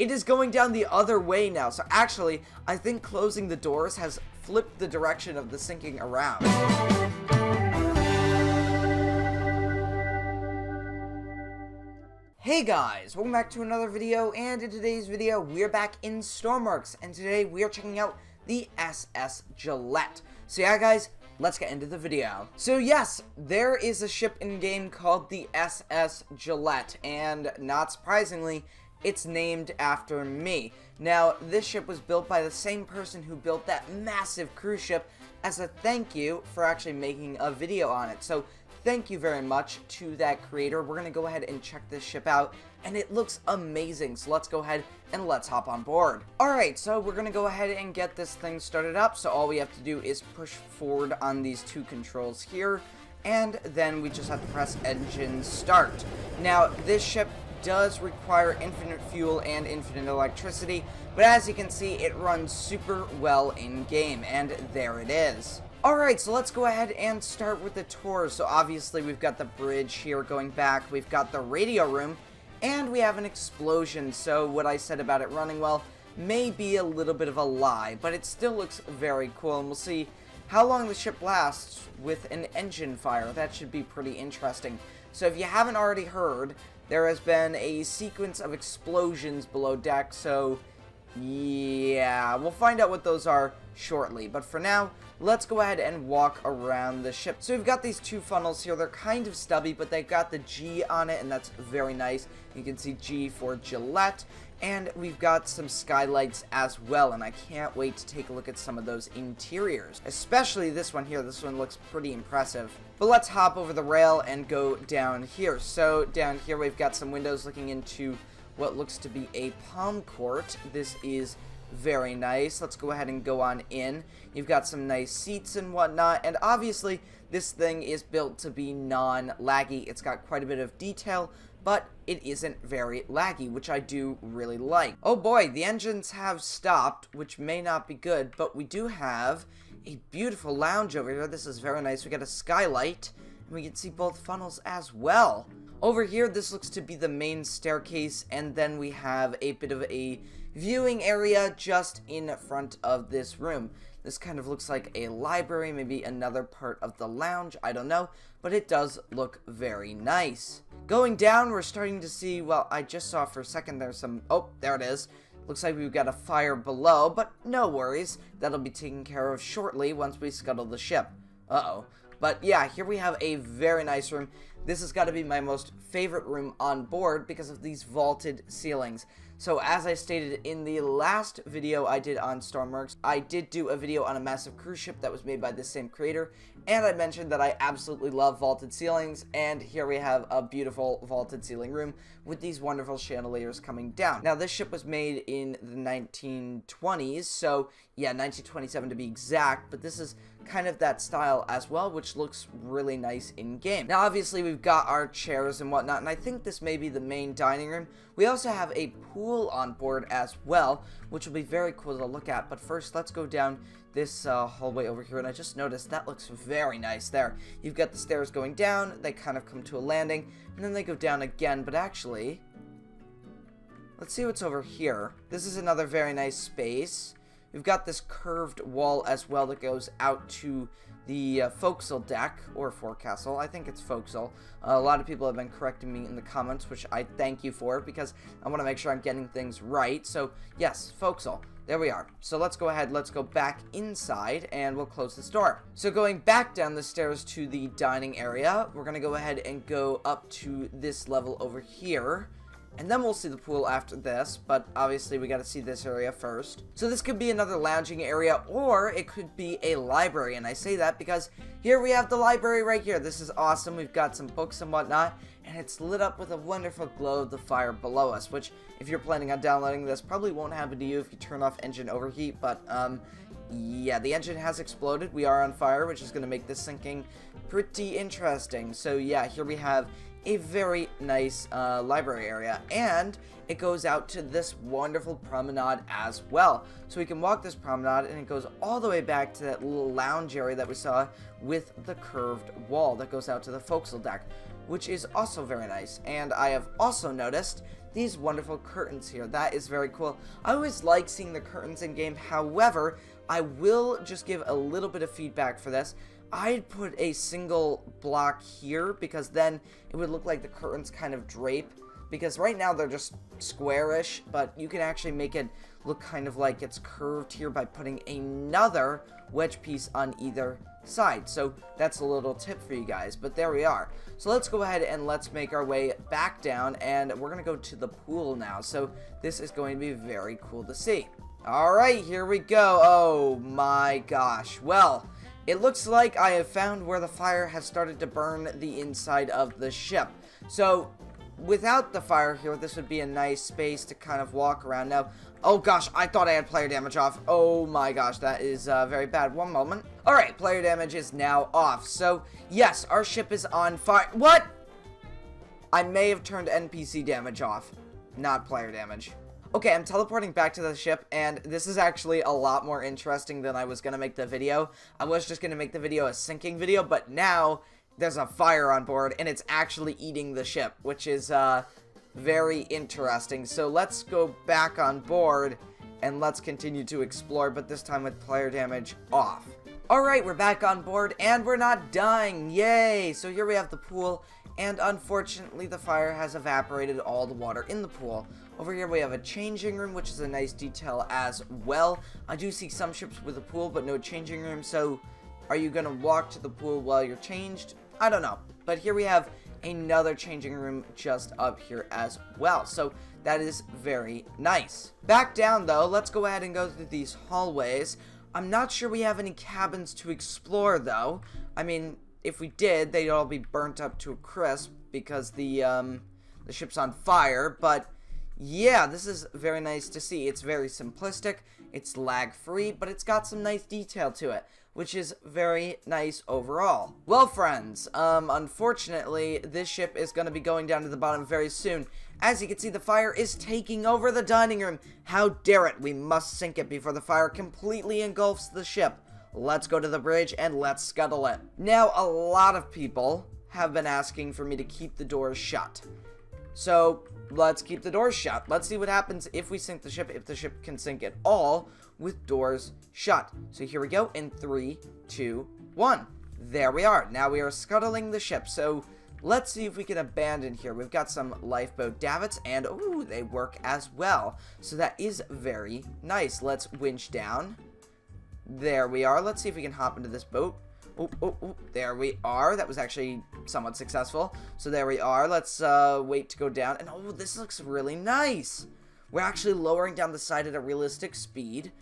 it is going down the other way now. So actually, I think closing the doors has flipped the direction of the sinking around. Hey guys, welcome back to another video, and in today's video, we're back in Stormworks, and today we are checking out the SS Gillett. So yeah guys, let's get into the video. So yes, there is a ship in-game called the SS Gillett, and not surprisingly, it's named after me. Now, this ship was built by the same person who built that massive cruise ship as a thank you for actually making a video on it. So thank you very much to that creator. We're going to go ahead and check this ship out, and it looks amazing. So let's go ahead and let's hop on board. Alright, so we're going to go ahead and get this thing started up. So all we have to do is push forward on these two controls here, and then we just have to press engine start. Now, this ship does require infinite fuel and infinite electricity, but as you can see, it runs super well in game, and there it is. Alright, so let's go ahead and start with the tour. So obviously we've got the bridge here going back, we've got the radio room, and we have an explosion. So what I said about it running well may be a little bit of a lie, but it still looks very cool, and we'll see how long the ship lasts with an engine fire. That should be pretty interesting. So if you haven't already heard, there has been a sequence of explosions below deck, so yeah, we'll find out what those are shortly. But for now, let's go ahead and walk around the ship. So we've got these two funnels here. They're kind of stubby, but they've got the G on it, and that's very nice. You can see G for Gillette, and we've got some skylights as well, and I can't wait to take a look at some of those interiors, especially this one here. This one looks pretty impressive. But let's hop over the rail and go down here. So down here we've got some windows looking into what looks to be a palm court. This is very nice. Let's go ahead and go on in. You've got some nice seats and whatnot, and obviously this thing is built to be non-laggy. It's got quite a bit of detail, but it isn't very laggy, which I do really like. Oh boy, the engines have stopped, which may not be good, but we do have a beautiful lounge over here. This is very nice. We got a skylight, and we can see both funnels as well. Over here, this looks to be the main staircase, and then we have a bit of a viewing area just in front of this room. This kind of looks like a library, maybe another part of the lounge, I don't know, but it does look very nice. Going down, we're starting to see, well, I just saw for a second there's some, oh, there it is. Looks like we've got a fire below, but no worries. That'll be taken care of shortly once we scuttle the ship. Uh-oh. But yeah, here we have a very nice room. This has got to be my most favorite room on board because of these vaulted ceilings. So as I stated in the last video I did on Stormworks, I did do a video on a massive cruise ship that was made by the same creator, and I mentioned that I absolutely love vaulted ceilings, and here we have a beautiful vaulted ceiling room with these wonderful chandeliers coming down. Now, this ship was made in the 1920s, so yeah, 1927 to be exact, but this is kind of that style as well, which looks really nice in game. Now, obviously, we've got our chairs and whatnot, and I think this may be the main dining room. We also have a pool on board as well, which will be very cool to look at. But first, let's go down this hallway over here, and I just noticed that looks very nice there. You've got the stairs going down, they kind of come to a landing, and then they go down again. But actually, let's see what's over here. This is another very nice space. We've got this curved wall as well that goes out to the forecastle deck, or forecastle. I think it's forecastle. A lot of people have been correcting me in the comments, which I thank you for, because I want to make sure I'm getting things right. So yes, forecastle. There we are. So let's go ahead, let's go back inside, and we'll close this door. So going back down the stairs to the dining area, we're going to go ahead and go up to this level over here. And then we'll see the pool after this, but obviously we got to see this area first. So this could be another lounging area, or it could be a library, and I say that because here we have the library right here. This is awesome. We've got some books and whatnot, and it's lit up with a wonderful glow of the fire below us, which, if you're planning on downloading this, probably won't happen to you if you turn off engine overheat, but yeah, the engine has exploded. We are on fire, which is going to make this sinking pretty interesting. So yeah, here we have a very nice library area, and it goes out to this wonderful promenade as well. So we can walk this promenade, and it goes all the way back to that little lounge area that we saw with the curved wall that goes out to the forecastle deck, which is also very nice. And I have also noticed these wonderful curtains here. That is very cool. I always like seeing the curtains in game. However, I will just give a little bit of feedback for this. I'd put a single block here because then it would look like the curtains kind of drape. Because right now they're just squarish, but you can actually make it look kind of like it's curved here by putting another wedge piece on either side. So that's a little tip for you guys, but there we are. So let's go ahead and let's make our way back down, and we're gonna go to the pool now. So this is going to be very cool to see. All right, here we go. Oh my gosh. Well, it looks like I have found where the fire has started to burn the inside of the ship. So without the fire here, this would be a nice space to kind of walk around. Now, oh gosh, I thought I had player damage off. Oh my gosh, that is very bad. One moment. All right, player damage is now off. So yes, our ship is on fire. What? I may have turned NPC damage off, not player damage. Okay, I'm teleporting back to the ship, and this is actually a lot more interesting than I was going to make the video. I was just going to make the video a sinking video, but now there's a fire on board, and it's actually eating the ship, which is very interesting. So let's go back on board, and let's continue to explore, but this time with player damage off. Alright, we're back on board, and we're not dying. Yay! So here we have the pool, and unfortunately the fire has evaporated all the water in the pool. Over here we have a changing room, which is a nice detail as well. I do see some ships with a pool, but no changing room, so are you going to walk to the pool while you're changed? I don't know. But here we have another changing room just up here as well. So that is very nice. Back down though, let's go ahead and go through these hallways. I'm not sure we have any cabins to explore though. I mean, if we did, they'd all be burnt up to a crisp because the ship's on fire. But yeah, this is very nice to see. It's very simplistic, it's lag-free, but it's got some nice detail to it, which is very nice overall. Well, friends, unfortunately, this ship is going to be going down to the bottom very soon. As you can see, the fire is taking over the dining room. How dare it? We must sink it before the fire completely engulfs the ship. Let's go to the bridge and let's scuttle it. Now, a lot of people have been asking for me to keep the doors shut. So let's keep the doors shut. Let's see what happens if we sink the ship, if the ship can sink at all with doors shut. So here we go in 3, 2, 1. There we are. Now we are scuttling the ship. So let's see if we can abandon here. We've got some lifeboat davits, and ooh, they work as well. So that is very nice. Let's winch down. There we are. Let's see if we can hop into this boat. Oh, there we are. That was actually somewhat successful. So there we are. Let's wait to go down. And oh, this looks really nice. We're actually lowering down the side at a realistic speed.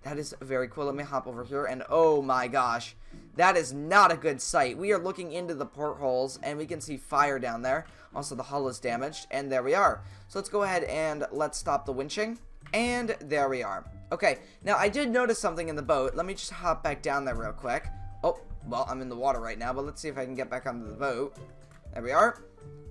That is very cool. Let me hop over here. And oh my gosh, that is not a good sight. We are looking into the portholes, and we can see fire down there. Also, the hull is damaged. And there we are. So let's go ahead and let's stop the winching. And there we are. Okay, now I did notice something in the boat. Let me just hop back down there real quick. Oh, well, I'm in the water right now, but let's see if I can get back onto the boat. There we are.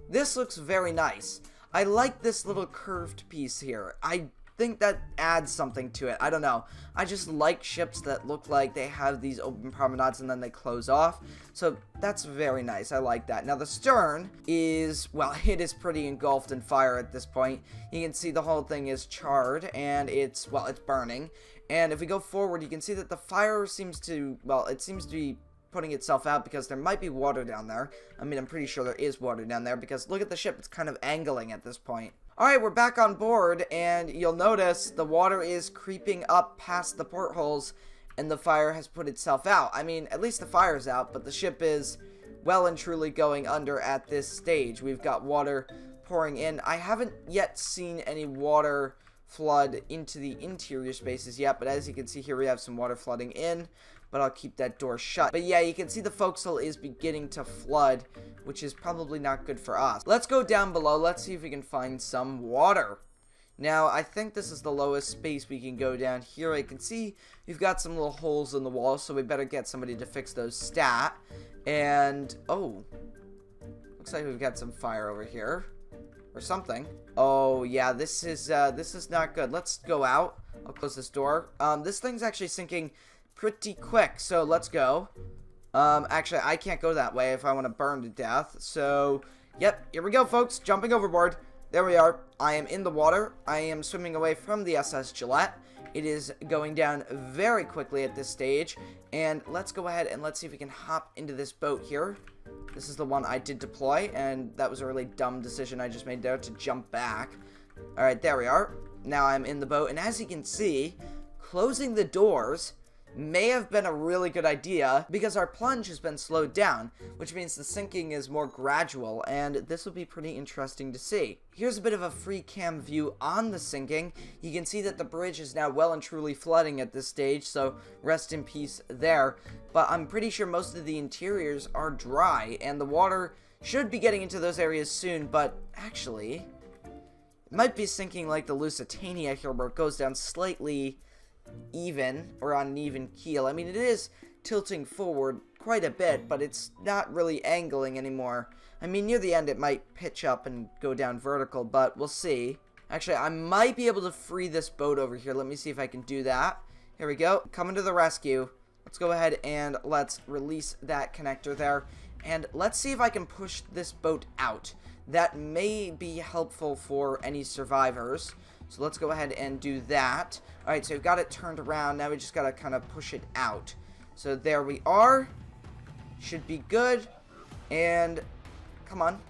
This looks very nice. I like this little curved piece here. I think that adds something to it. I don't know. I just like ships that look like they have these open promenades and then they close off. So that's very nice. I like that. Now the stern is, well, it is pretty engulfed in fire at this point. You can see the whole thing is charred and it's, well, it's burning. And if we go forward, you can see that the fire seems to, well, it seems to be putting itself out because there might be water down there. I mean, I'm pretty sure there is water down there because look at the ship. It's kind of angling at this point. Alright, we're back on board, and you'll notice the water is creeping up past the portholes, and the fire has put itself out. I mean, at least the fire's out, but the ship is well and truly going under at this stage. We've got water pouring in. I haven't yet seen any water flood into the interior spaces yet, but as you can see here, we have some water flooding in, but I'll keep that door shut. But yeah, you can see the forecastle is beginning to flood, which is probably not good for us. Let's go down below. Let's see if we can find some water. Now, I think this is the lowest space we can go down here. I can see we've got some little holes in the wall, so we better get somebody to fix those stat. And, oh, looks like we've got some fire over here. Or something. Oh, yeah, this is not good. Let's go out. I'll close this door. This thing's actually sinking pretty quick, so let's go. Actually, I can't go that way if I want to burn to death. So, yep, here we go, folks. Jumping overboard. there we are. I am in the water. I am swimming away from the SS Gillett. It is going down very quickly at this stage. And let's go ahead and let's see if we can hop into this boat here. This is the one I did deploy, and that was a really dumb decision I just made there to jump back. Alright, there we are. Now I'm in the boat, and as you can see, closing the doors may have been a really good idea because our plunge has been slowed down, which means the sinking is more gradual, and this will be pretty interesting to see. Here's a bit of a free cam view on the sinking. You can see that the bridge is now well and truly flooding at this stage, so rest in peace there. But I'm pretty sure most of the interiors are dry, and the water should be getting into those areas soon, but actually, it might be sinking like the Lusitania here, where it goes down slightly even, or on an even keel. I mean, it is tilting forward quite a bit, but it's not really angling anymore. I mean, near the end it might pitch up and go down vertical, but we'll see. Actually, I might be able to free this boat over here. Let me see if I can do that. Here we go. Coming to the rescue. Let's go ahead and let's release that connector there. And let's see if I can push this boat out. That may be helpful for any survivors. So let's go ahead and do that. Alright, so we've got it turned around. Now we just gotta kind of push it out. So there we are. Should be good. And, come on.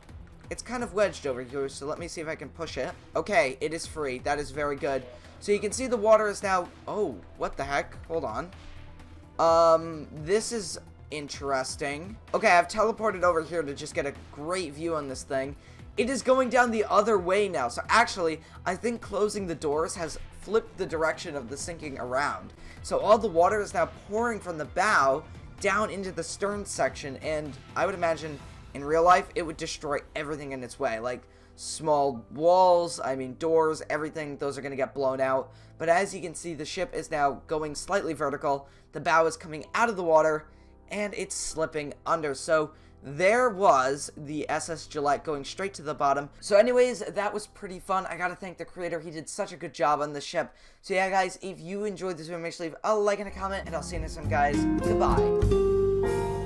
It's kind of wedged over here, so let me see if I can push it. Okay, it is free. That is very good. So you can see the water is now... Oh, what the heck? Hold on. This is interesting. Okay, I've teleported over here to just get a great view on this thing. It is going down the other way now. So actually, I think closing the doors has flipped the direction of the sinking around. So all the water is now pouring from the bow down into the stern section, and I would imagine in real life it would destroy everything in its way, like small walls, I mean doors, everything. Those are going to get blown out. But as you can see, the ship is now going slightly vertical. The bow is coming out of the water, and it's slipping under. So there was the SS Gillett going straight to the bottom. So anyways, that was pretty fun. I gotta thank the creator. He did such a good job on the ship. So yeah, guys, if you enjoyed this video, make sure to leave a like and a comment, and I'll see you next time, guys. Goodbye.